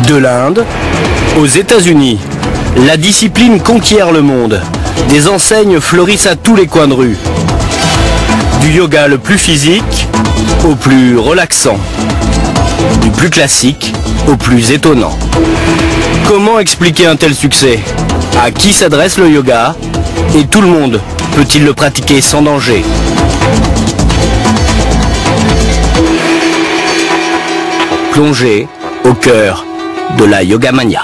De l'Inde aux États-Unis, la discipline conquiert le monde. Des enseignes fleurissent à tous les coins de rue. Du yoga le plus physique au plus relaxant. Du plus classique au plus étonnant. Comment expliquer un tel succès? À qui s'adresse le yoga? Et tout le monde peut-il le pratiquer sans danger? Plongez au cœur de la Yogamania.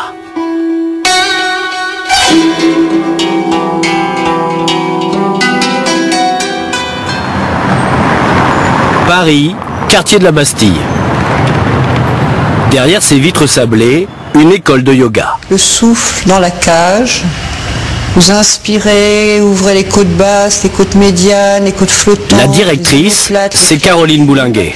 Paris, quartier de la Bastille. Derrière ces vitres sablées, une école de yoga. Le souffle dans la cage. Vous inspirez, ouvrez les côtes basses, les côtes médianes, les côtes flottantes. La directrice, c'est Caroline Boulinguet.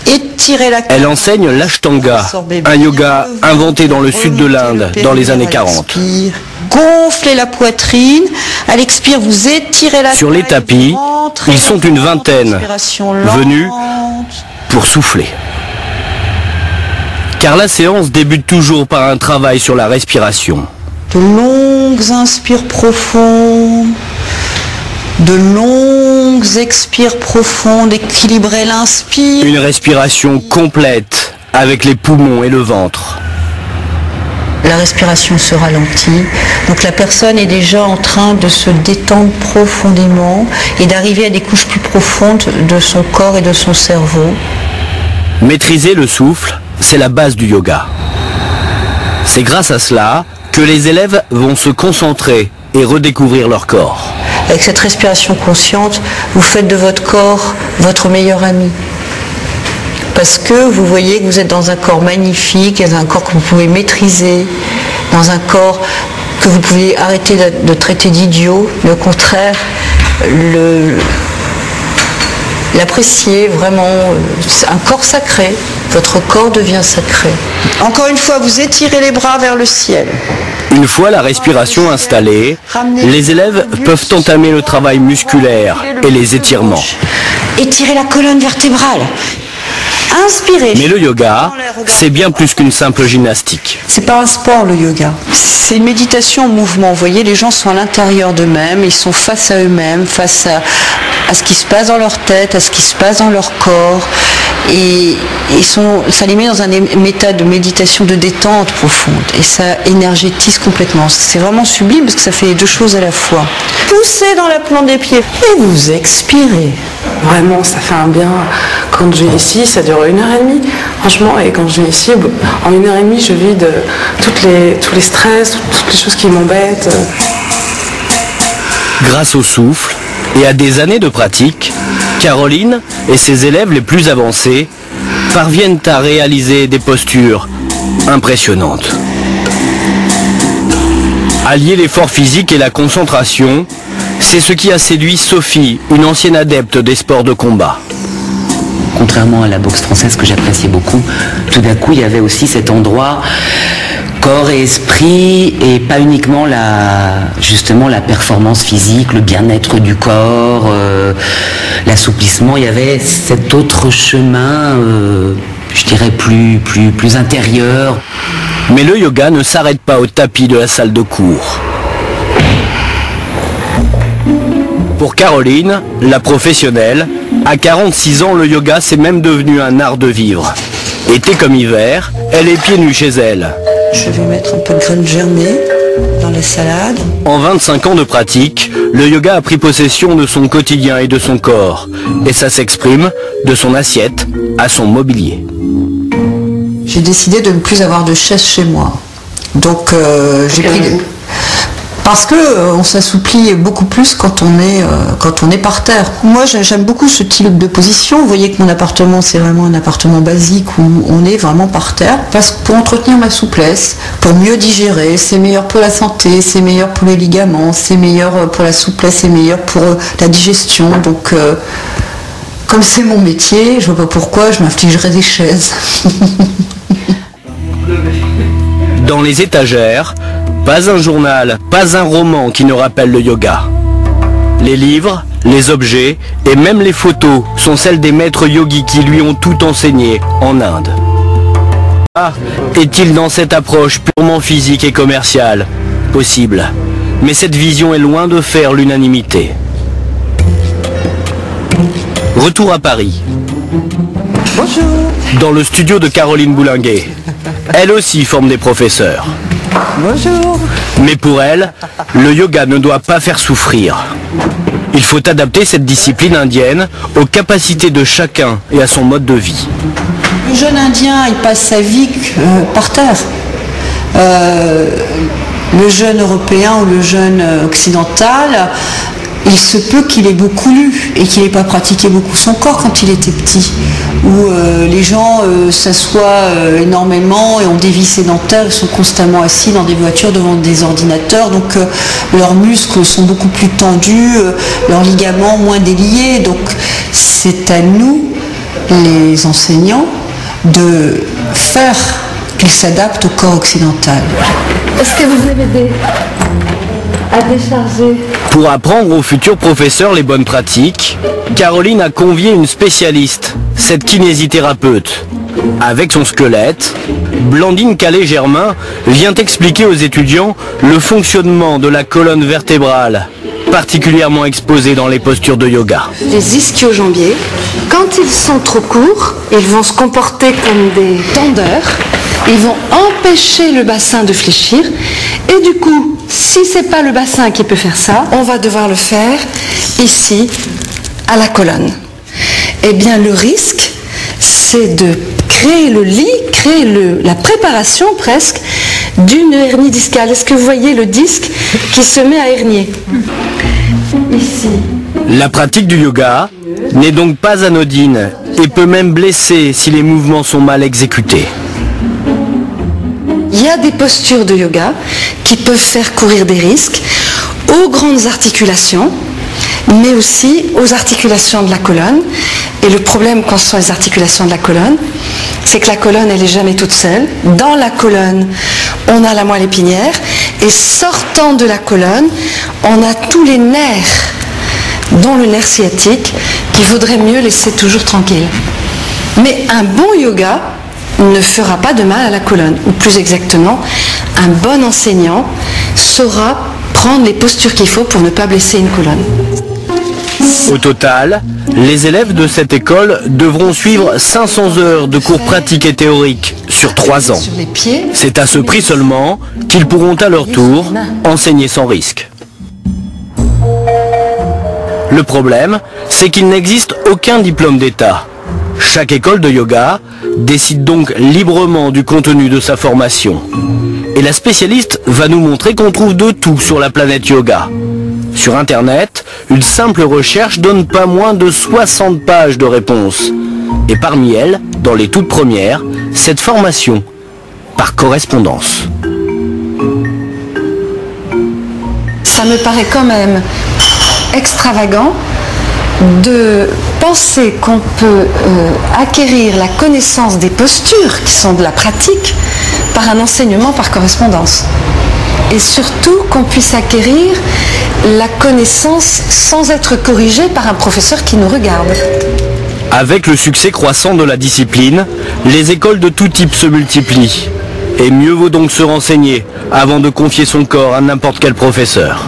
Étirez la cage. Elle enseigne l'Ashtanga, un yoga inventé dans le sud de l'Inde dans les années 40. Gonflez la poitrine. À l'expire, vous étirez la taille. Sur les tapis, ils sont une vingtaine, venus pour souffler. Car la séance débute toujours par un travail sur la respiration. De longues inspires profondes, de longues expires profondes, équilibrez l'inspire. Une respiration complète avec les poumons et le ventre. La respiration se ralentit, donc la personne est déjà en train de se détendre profondément et d'arriver à des couches plus profondes de son corps et de son cerveau. Maîtriser le souffle, c'est la base du yoga. C'est grâce à cela que les élèves vont se concentrer et redécouvrir leur corps. Avec cette respiration consciente, vous faites de votre corps votre meilleur ami. Parce que vous voyez que vous êtes dans un corps magnifique, dans un corps que vous pouvez maîtriser, dans un corps que vous pouvez arrêter de traiter d'idiot, mais au contraire, l'apprécier vraiment. C'est un corps sacré, votre corps devient sacré. Encore une fois, vous étirez les bras vers le ciel. Une fois la respiration installée, les élèves peuvent entamer le travail musculaire et les étirements. Étirez la colonne vertébrale. Inspirez. Mais le yoga, c'est bien plus qu'une simple gymnastique. C'est pas un sport, le yoga. C'est une méditation en mouvement. Vous voyez, les gens sont à l'intérieur d'eux-mêmes, ils sont face à eux-mêmes, face à ce qui se passe dans leur tête, à ce qui se passe dans leur corps. Et ça les met dans un état de méditation, de détente profonde. Et ça énergétise complètement. C'est vraiment sublime parce que ça fait les deux choses à la fois. Poussez dans la plante des pieds et vous expirez. Vraiment, ça fait un bien. Quand je viens ici, ça dure 1h30. Franchement, et quand je viens ici, en 1h30, je vide tous les stress, toutes les choses qui m'embêtent. Grâce au souffle et à des années de pratique, Caroline et ses élèves les plus avancés parviennent à réaliser des postures impressionnantes. Allier l'effort physique et la concentration, c'est ce qui a séduit Sophie, une ancienne adepte des sports de combat. Contrairement à la boxe française que j'appréciais beaucoup, tout d'un coup il y avait aussi cet endroit corps et esprit et pas uniquement justement la performance physique, le bien-être du corps, l'assouplissement. Il y avait cet autre chemin, je dirais plus intérieur. Mais le yoga ne s'arrête pas au tapis de la salle de cours. Pour Caroline, la professionnelle, à 46 ans, le yoga c'est même devenu un art de vivre. Été comme hiver, elle est pieds nus chez elle. Je vais mettre un peu de graines germées dans les salades. En 25 ans de pratique, le yoga a pris possession de son quotidien et de son corps. Et ça s'exprime de son assiette à son mobilier. J'ai décidé de ne plus avoir de chaise chez moi. Donc j'ai pris... Parce que on s'assouplit beaucoup plus quand on est par terre. Moi j'aime beaucoup ce type de position. Vous voyez que mon appartement c'est vraiment un appartement basique où on est vraiment par terre. Parce que pour entretenir ma souplesse, pour mieux digérer, c'est meilleur pour la santé, c'est meilleur pour les ligaments, c'est meilleur pour la souplesse, c'est meilleur pour la digestion. Donc comme c'est mon métier, je vois pas pourquoi je m'infligerais des chaises. Dans les étagères, pas un journal, pas un roman qui ne rappelle le yoga. Les livres, les objets et même les photos sont celles des maîtres yogis qui lui ont tout enseigné en Inde. est-il dans cette approche purement physique et commerciale? Possible. Mais cette vision est loin de faire l'unanimité. Retour à Paris. Bonjour. Dans le studio de Caroline Boulinguet. Elle aussi forme des professeurs. Bonjour. Mais pour elle, le yoga ne doit pas faire souffrir. Il faut adapter cette discipline indienne aux capacités de chacun et à son mode de vie. Le jeune indien, il passe sa vie par terre. Le jeune européen ou le jeune occidental, il se peut qu'il ait beaucoup lu et qu'il n'ait pas pratiqué beaucoup son corps quand il était petit. Où les gens s'assoient énormément et ont des vies sédentaires, ils sont constamment assis dans des voitures devant des ordinateurs, donc leurs muscles sont beaucoup plus tendus, leurs ligaments moins déliés. Donc c'est à nous, les enseignants, de faire qu'ils s'adaptent au corps occidental. Est-ce que vous avez des... à décharger? Pour apprendre aux futurs professeurs les bonnes pratiques, Caroline a convié une spécialiste, cette kinésithérapeute. Avec son squelette, Blandine Calais-Germain vient expliquer aux étudiants le fonctionnement de la colonne vertébrale, particulièrement exposée dans les postures de yoga. Les ischio-jambiers, quand ils sont trop courts, ils vont se comporter comme des tendeurs, ils vont empêcher le bassin de fléchir, et du coup, si c'est pas le bassin qui peut faire ça, on va devoir le faire ici, à la colonne. Eh bien, le risque, c'est de créer le lit, créer la préparation presque d'une hernie discale. Est-ce que vous voyez le disque qui se met à hernier? Ici. La pratique du yoga n'est donc pas anodine et peut même blesser si les mouvements sont mal exécutés. Il y a des postures de yoga qui peuvent faire courir des risques aux grandes articulations, mais aussi aux articulations de la colonne. Et le problème quand ce sont les articulations de la colonne, c'est que la colonne, elle n'est jamais toute seule. Dans la colonne, on a la moelle épinière, et sortant de la colonne, on a tous les nerfs, dont le nerf sciatique, qu'il vaudrait mieux laisser toujours tranquille. Mais un bon yoga ne fera pas de mal à la colonne, ou plus exactement, un bon enseignant saura prendre les postures qu'il faut pour ne pas blesser une colonne. Au total, les élèves de cette école devront suivre 500 heures de cours pratiques et théoriques sur 3 ans. C'est à ce prix seulement qu'ils pourront à leur tour enseigner sans risque. Le problème, c'est qu'il n'existe aucun diplôme d'État. Chaque école de yoga décide donc librement du contenu de sa formation. Et la spécialiste va nous montrer qu'on trouve de tout sur la planète yoga. Sur Internet, une simple recherche donne pas moins de 60 pages de réponses. Et parmi elles, dans les toutes premières, cette formation par correspondance. Ça me paraît quand même extravagant de penser qu'on peut acquérir la connaissance des postures, qui sont de la pratique, par un enseignement par correspondance. Et surtout qu'on puisse acquérir la connaissance sans être corrigé par un professeur qui nous regarde. Avec le succès croissant de la discipline, les écoles de tout type se multiplient. Et mieux vaut donc se renseigner avant de confier son corps à n'importe quel professeur.